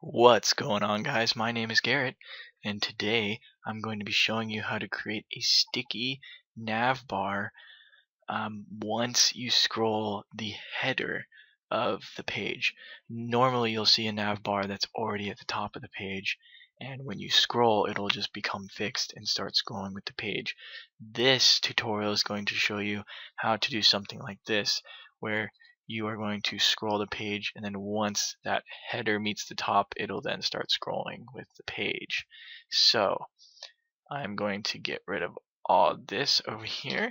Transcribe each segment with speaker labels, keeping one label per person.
Speaker 1: What's going on, guys? My name is Garrett, and today I'm going to be showing you how to create a sticky nav bar once you scroll the header of the page. Normally you'll see a nav bar that's already at the top of the page, and when you scroll it'll just become fixed and start scrolling with the page. This tutorial is going to show you how to do something like this, where you are going to scroll the page, and then once that header meets the top, it'll then start scrolling with the page. So I'm going to get rid of all this over here,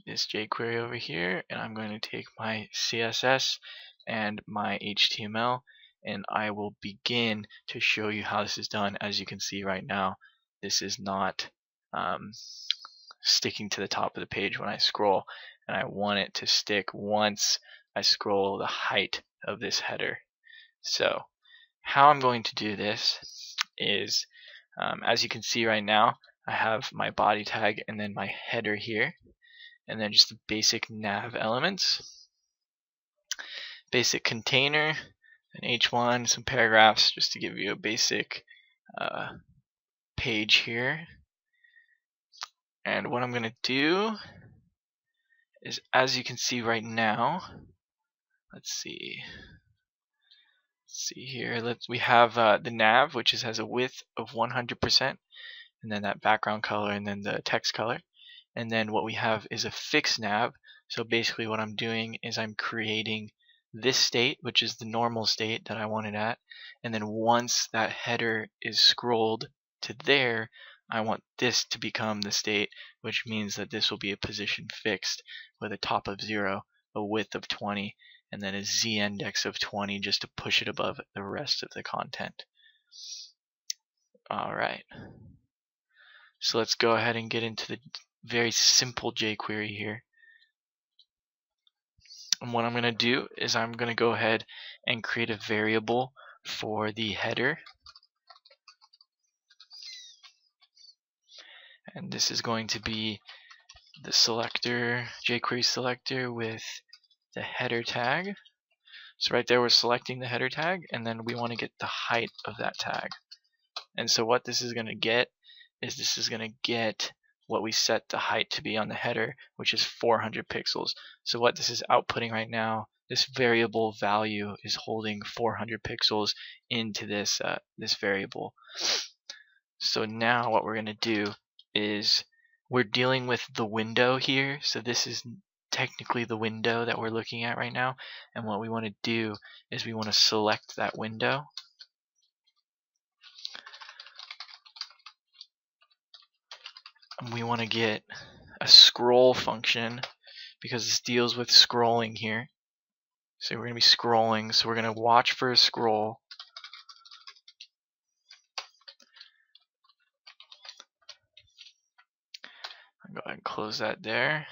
Speaker 1: this jQuery over here, and I'm going to take my CSS and my HTML, and I will begin to show you how this is done. As you can see right now, this is not sticking to the top of the page when I scroll, and I want it to stick once I scroll the height of this header. So how I'm going to do this is, as you can see right now, I have my body tag and then my header here, and then just the basic nav elements, basic container, an h1, some paragraphs, just to give you a basic page here. And what I'm going to do is, as you can see right now, let's see here, we have the nav, which has a width of 100%, and then that background color, and then the text color. And then what we have is a fixed nav. So basically what I'm doing is I'm creating this state, which is the normal state that I want it at, and then once that header is scrolled to there, I want this to become the state, which means that this will be a position fixed with a top of 0, a width of 20, and then a z-index of 20 just to push it above the rest of the content. Alright, so let's go ahead and get into the very simple jQuery here. And what I'm going to do is I'm going to go ahead and create a variable for the header. And this is going to be the selector, jQuery selector with the header tag. So right there we're selecting the header tag, and then we want to get the height of that tag. And so what this is going to get is this is going to get what we set the height to be on the header, which is 400 pixels. So what this is outputting right now, this variable value is holding 400 pixels into this this variable. So now what we're going to do is we're dealing with the window here. So this is technically the window that we're looking at right now, and what we want to do is we want to select that window. And we want to get a scroll function because this deals with scrolling here. So we're going to be scrolling, so we're going to watch for a scroll. I'll go ahead and close that there.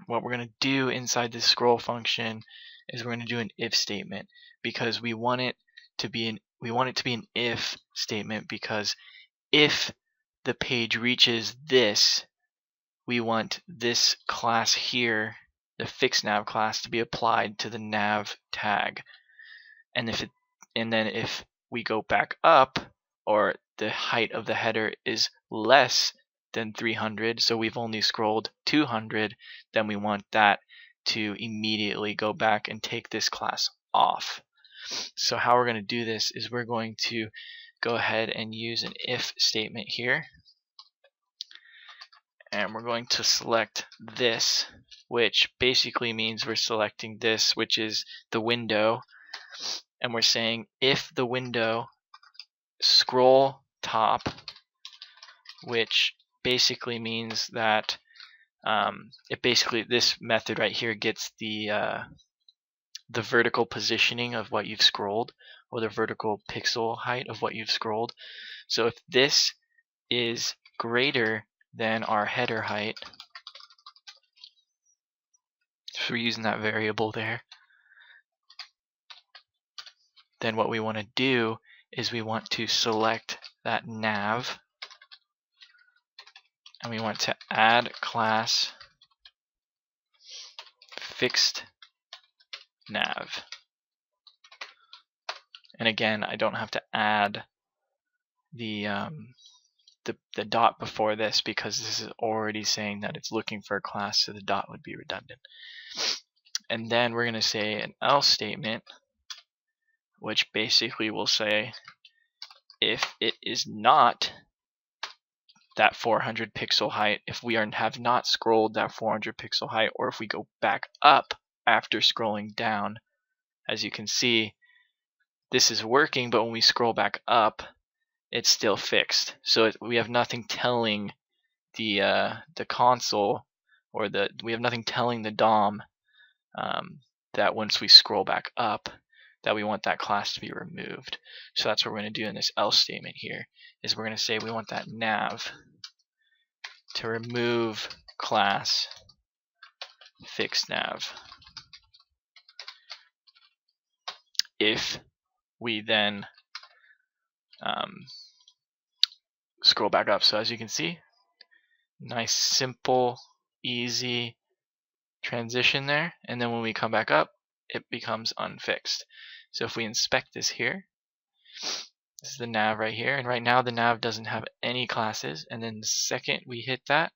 Speaker 1: What we're going to do inside this scroll function is we're going to do an if statement, because we want it to be an if statement, because if the page reaches this, we want this class here, the fixed nav class, to be applied to the nav tag. And then if we go back up, or the height of the header is less than 300, so we've only scrolled 200, then we want that to immediately go back and take this class off. So how we're going to do this is we're going to go ahead and use an if statement here, and we're going to select this, which basically means we're selecting this, which is the window, and we're saying if the window scroll top, which basically means that this method right here gets the vertical positioning of what you've scrolled, or the vertical pixel height of what you've scrolled. So if this is greater than our header height, so we're using that variable there, then what we want to do is we want to select that nav, and we want to add class fixed nav. And again, I don't have to add the dot before this because this is already saying that it's looking for a class, so the dot would be redundant. And then we're going to say an else statement, which basically will say if it is not that 400 pixel height, if we have not scrolled that 400 pixel height, or if we go back up after scrolling down, as you can see, this is working, but when we scroll back up, it's still fixed. So we have nothing telling the console, or we have nothing telling the DOM that once we scroll back up, that we want that class to be removed. So that's what we're going to do in this else statement here, is we're going to say we want that nav to remove class fixed nav. If we then scroll back up, so as you can see, nice, simple, easy transition there, and then when we come back up, it becomes unfixed. So if we inspect this here, this is the nav right here, and right now the nav doesn't have any classes, and then the second we hit that,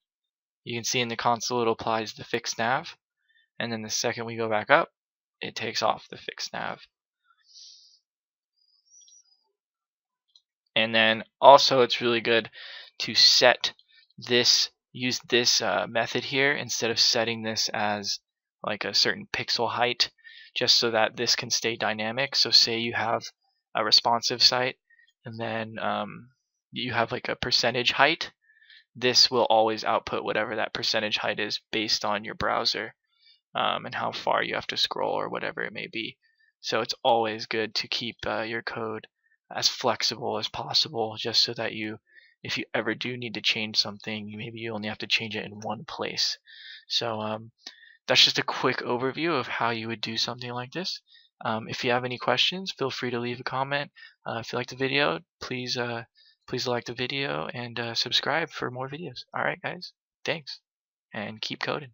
Speaker 1: you can see in the console it applies the fixed nav, and then the second we go back up, it takes off the fixed nav. And then also it's really good to set this, use this method here instead of setting this as like a certain pixel height, just so that this can stay dynamic. So say you have a responsive site and then you have like a percentage height, this will always output whatever that percentage height is based on your browser and how far you have to scroll or whatever it may be. So it's always good to keep your code as flexible as possible, just so that if you ever do need to change something, maybe you only have to change it in one place. So that's just a quick overview of how you would do something like this. If you have any questions, feel free to leave a comment. If you like the video, please like the video and subscribe for more videos. Alright guys, thanks, and keep coding.